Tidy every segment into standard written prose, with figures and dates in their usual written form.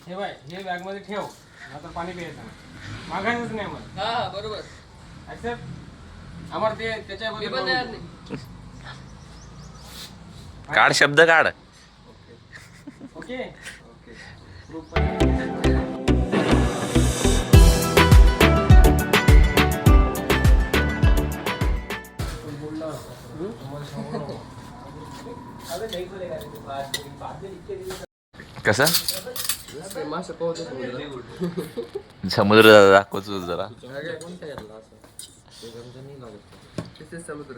ठेवाय हे बॅग मध्ये ठेव नाहीतर पाणी प्यायचं मागायचंच नाही मग. हा बरोबर. ऍक्सेप्ट आम्हाला ते त्याच्याबद्दल काढ शब्द काढ. ओके कसं मासे पोहतो समुद्र दाखवतो जरा. समुद्र.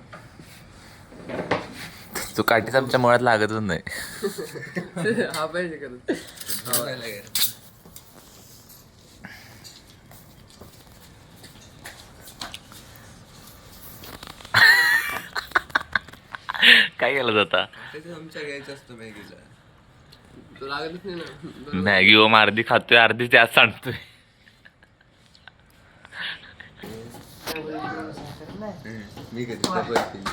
तू काठीच आमच्या मुळात लागतच नाही. हा पाहिजे करत. काय केलं जाता आमच्या घ्यायचं असतं मॅगीला. तो लागतच नाही ना. मॅगी व अर्धी खातोय अर्धी त्यात सांडतोय. मी कधी डबल केली.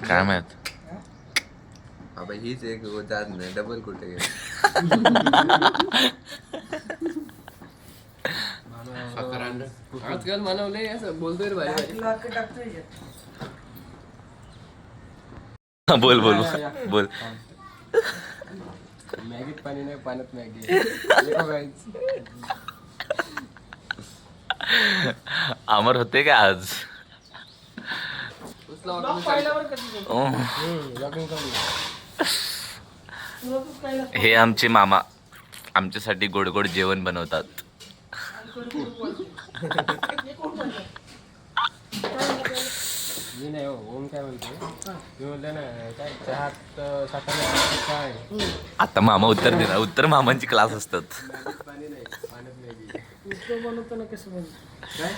काय माहित. बाबा हीच एक जात नाही डबल कुठे गेली. आजकाल मानवलंय असं बोलतोय रे भारी भारी. बोल बोल बोल. मॅगीत पाणी नाही पाण्यात मॅगी. अमर होते का आज. उचला वाटलं. हे आमचे मामा आमच्यासाठी गोड गोड जेवण बनवतात. मी नाही हो ओम काय म्हणतो मी म्हणलं ना काय चहात साखर काय आता मामा उत्तर देणार. उत्तर मामांची क्लास असतात. पाणी नाही पाण्यात मॅगी. तो बनवताना कसं काय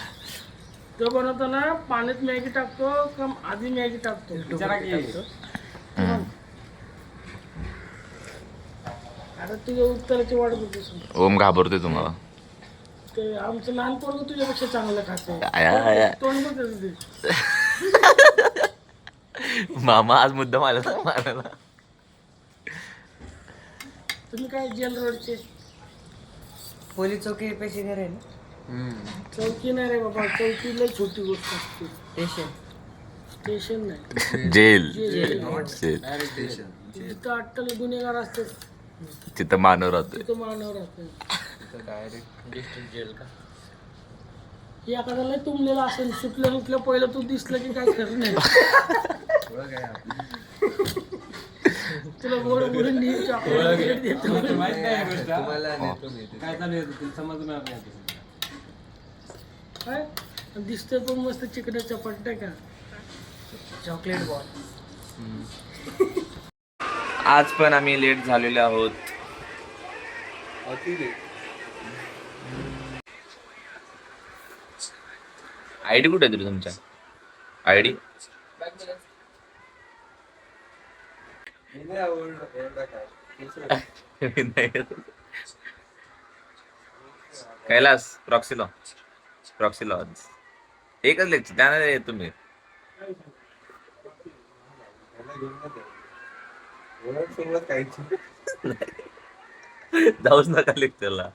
तो बनवताना पाण्यात मॅगी टाकतो का आधी मॅगी टाकतो विचारा की आता तुझ्या उत्तराची वाट बघतोस. ओम घाबरतोय तुम्हाला. ते आमचं लहान पोरगं तुझ्यापेक्षा चांगलं खाते. आया. तोंड बघ त्याचं ते. मामा आज मुद्दा मारायला. तुम्ही काय जेल रोडचे पोलीस चौकी पैसे घरे ना. चौकी नाही रे बाबा. चौकी लय छोटी गोष्ट असते. स्टेशन स्टेशन नाही जेल. Direct station. जिथं अट्टल गुन्हेगार असते तिथं मानव राहतोय. तिथं मानव असते. डायरेक्ट डिस्ट्रिक्ट जेल का. एखाद्याला तुंबलेला असेल सुटल्या पहिलं तू दिसलं की काय खरं नाही. तुला गोड बोलून नेहमी चॉकलेट देतो. माहित नाही गोष्ट तुम्हाला नेतो मी ते. काय चालू आहे समजून नाही. काय दिसतोय पण मस्त चिकन चपाट का चॉकलेट बॉल. आज पण आम्ही लेट झालेले आहोत. अति रे. आयडी कुठे आहे तुमच्या. आयडी मी नाही आवडलं एवढा काय. कैलास प्रॉक्सिलो एकच लेक्चर त्याने तुम्ही याला घेऊन नाही जाऊ. ओळख सुरुवात कायची. जाऊच नका लेक्चरला.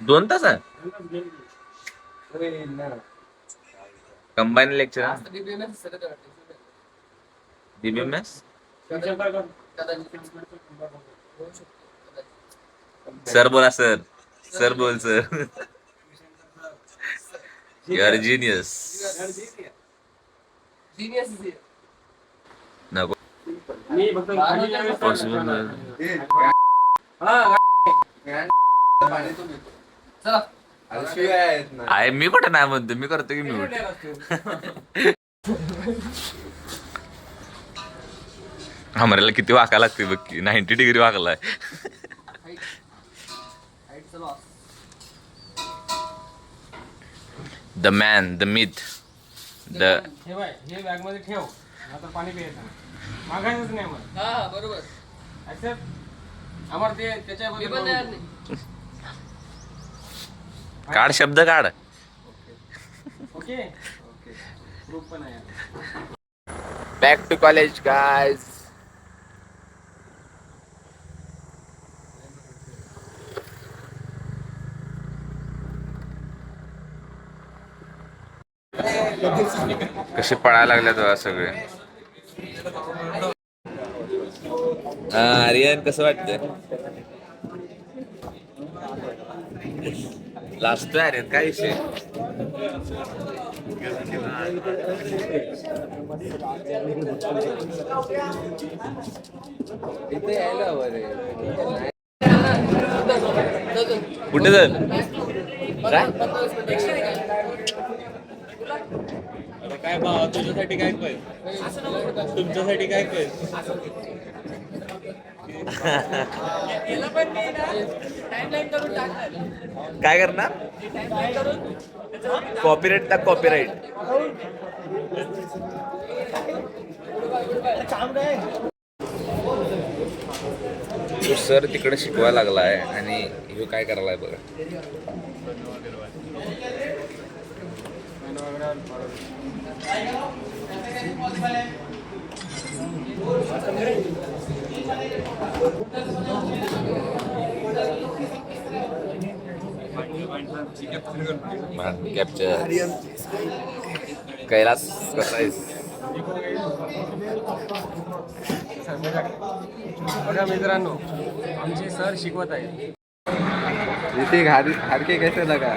2 तास आहे कंबाईन लेक्चर. DBMS सर बोला सर बोल सर. You are genius. नको मी फक्त पॉसिबल चला शिवाय आहेत ना. आहे. मी कुठे नाही म्हणतो. मी करतो की म्यूट. आम्हाला किती वाका लागते बघ की. 90 डिग्री वाकलाय. The man the myth the. ठेवाय हे बॅग मध्ये ठेव नाहीतर पाणी प्यायचं मागायचंच नाही मग. हा बरोबर. ऍक्सेप्ट आम्हाला ते त्याच्याबद्दल नाही. काढ शब्द काढ. ओके ग्रुप पण आहे. Back to college guys. कसे पळायला लागले तेव्हा सगळे. आर्यन कसं वाटतंय? लास्ट आर्यन काय विषय? इथे यायला हवं रे. कुठे जाईल? काय भावा तुझ्यासाठी काय पाहिजे? तुमच्यासाठी काय पाहिजे? काय करणार? कॉपीराईट टाक कॉपीराईट. तो सर तिकडे शिकवायला लागला आहे आणि ह्यो काय करायला बघा. कॅप्चर. कैलास कसा आहेस? बघा मित्रांनो, आमचे सर शिकवत आहेत. ऋतिक हार के कैसे लगा?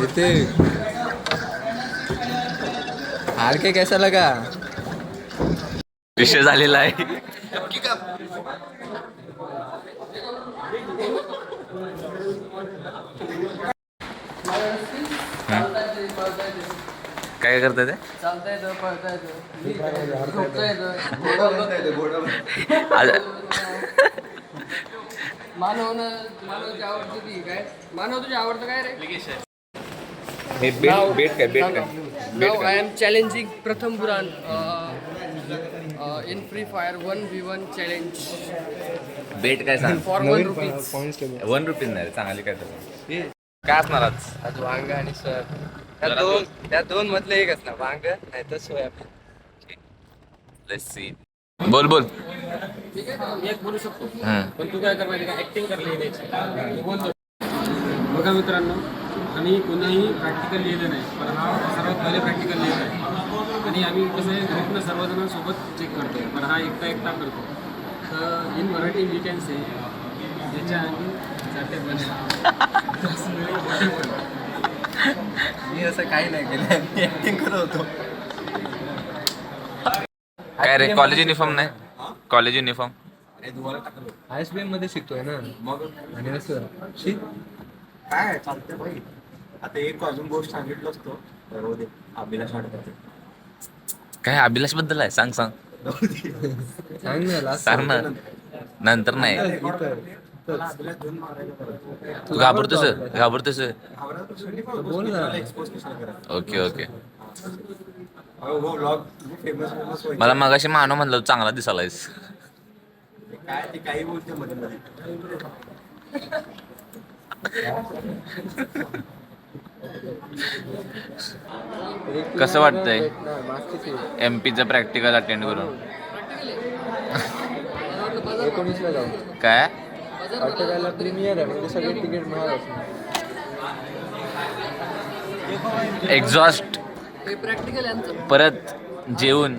ऋतिक हार के कैसा लगा? विषय झालेला आहे. काय करता ते? चालता येतं, पळता येतं, झोपता येतं. मानवची आवडतं ती काय? मानव तुझी आवडतं काय रे? हे बेट काय बेट काय? Now I am challenging Pratham Buran in Free Fire 1v1 challenge बेट काय सांग? for 1 rupees. ₹1 नाही चांगली काय तर काय असणार आज? आज वांग आणि सर त्या दोन मधलं एक असणार, वांग नाही तर सोयाबीन. Let's see. बोल बोल. एक बोलू शकतो, हं. पण तू काय कर माहिती का, ऍक्टिंग कर लिहिण्याची. बोलतो. बघा मित्रांनो, आम्ही कोणाही प्रॅक्टिकल लिहिलं नाही, पण हा सर्वात पहिले प्रॅक्टिकल लिहिलं आहे आणि आम्ही कसं आहे ग्रुपनं सर्वजण सोबत चेक करतो, पण हा एकटा करतो. तर in Marathi we can say याच्या आधी जाते मी असं काही नाही केलं, मी ऍक्टिंग करत होतो. काय रे कॉलेज युनिफॉर्म नाही? कॉलेज युनिफॉर्म ISBM मध्ये शिकतोय ना मग. आणि असं शिक काय चालतंय भाई. आता एक अजून गोष्ट सांगितलं असतो तर अभिलाष वाटत. काय अभिलाष बद्दल आहे? सांग सांग सांग ना last सांग ना. नंतर नाही. तू घाबरतोस? बोल ना. Okay okay. फेमस मला मगाशी मानव म्हणलं चांगला दिसायलायस. काय ते काही बोलते मध्ये मध्ये. कसं वाटतंय MP चं प्रॅक्टिकल अटेंड करून? 19ला जाऊ. काय अटकायला प्रीमियर आहे म्हणजे सगळे तिकीट महाग असणार. एक्झॉस्ट हे प्रॅक्टिकल यांचं परत जेवून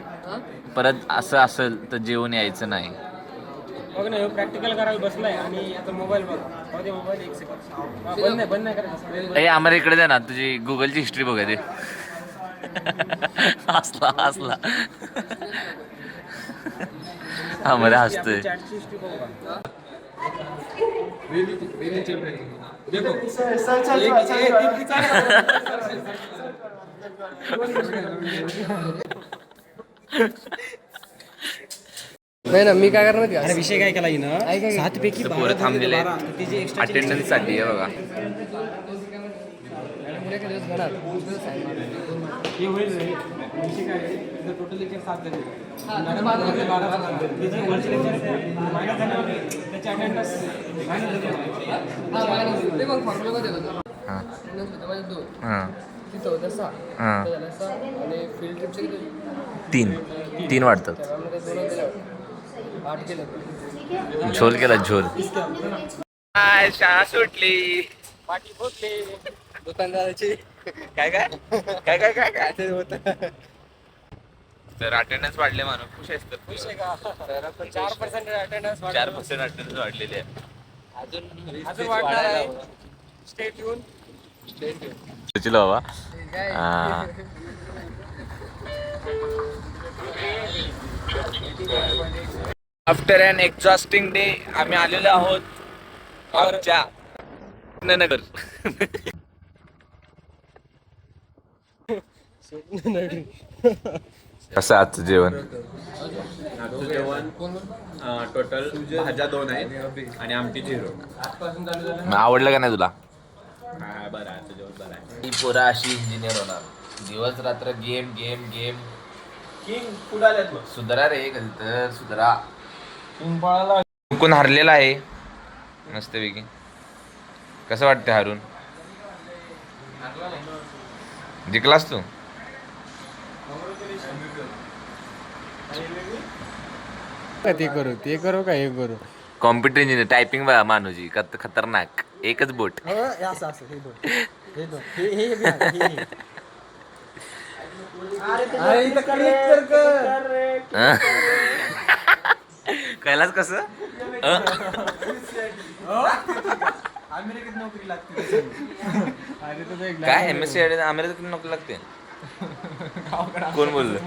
परत असं असेल तर जेवून यायचं नाही. बघ ना, प्रॅक्टिकल करायला बसलाय आणि आता मोबाईल बघा. मोबाईल 1 सेकंड बंद नाही करायचं. ए आम्हाला इकडे दे ना, तुझी गुगलची हिस्ट्री बघा दे. हसला आम्हाला हसतोय. चॅटची हिस्ट्री बघू का? नाही ना, मी काय करणार का? विषय काय केला हिनं? 7 पैकी तर पोरं थांबलेले अटेंडन्स साठी आहे बघा. दिवस घेणार. हे होईल रे. विषय काय आहे? टोटल लेक्चर 7 झाले हा, आणि मानवचे 12 त्याचे वरचे लेक्चर मायनस झाल्यावर त्याची अटेंडन्स मायनस झाली हा मायनस ते मग फॉर्म्युलामध्ये होतं हां अटेंडन्स होतं माझे 2 हां तिथं होतं 6 हां तिथं झालं 6 आणि फील्ड ट्रिपचे किती 3 वाढतात त्यामध्ये 2 दिले 8 केलं झोल केला झोल शाळा सुटली पाठी फुटली दुकानदाराची काय काय काय काय काय काय ते होत तर अटेंडन्स वाढले म्हणून खुश आहेस तर खुश आहे का 4% अटेंडन्स 4% अटेंडन्स वाढलेली आहे अजून वाढणार आहे स्टेट येऊन सुचिलो बाबा काय आफ्टर अन एक्झॉस्टिंग डे आम्ही आलेलो आहोत आमच्या नगर कसं आजचं जेवण आजचं जेवण टोटल भाज्या 2 आहेत आणि आमटी 0. आवडलं का नाही तुला हा बरं आहे, आजचं जेवण बरं आहे. ही पोरा अशी इंजिनियर होणार दिवस रात्र game game game king food आल्यात बघ. सुधरा रे कधी तर सुधरा कोण हरलेला आहे मस्तपैकी कसं वाटतं हारून जिंकलास तू ते करू का हे करू कॉम्प्युटर इंजिनियर टायपिंग बघा मानुजी खतरनाक एकच बोट कैलास कसं अमेरिकेत नोकरी लागते काय MSc अमेरिकेत नोकरी लागते कोण बोललं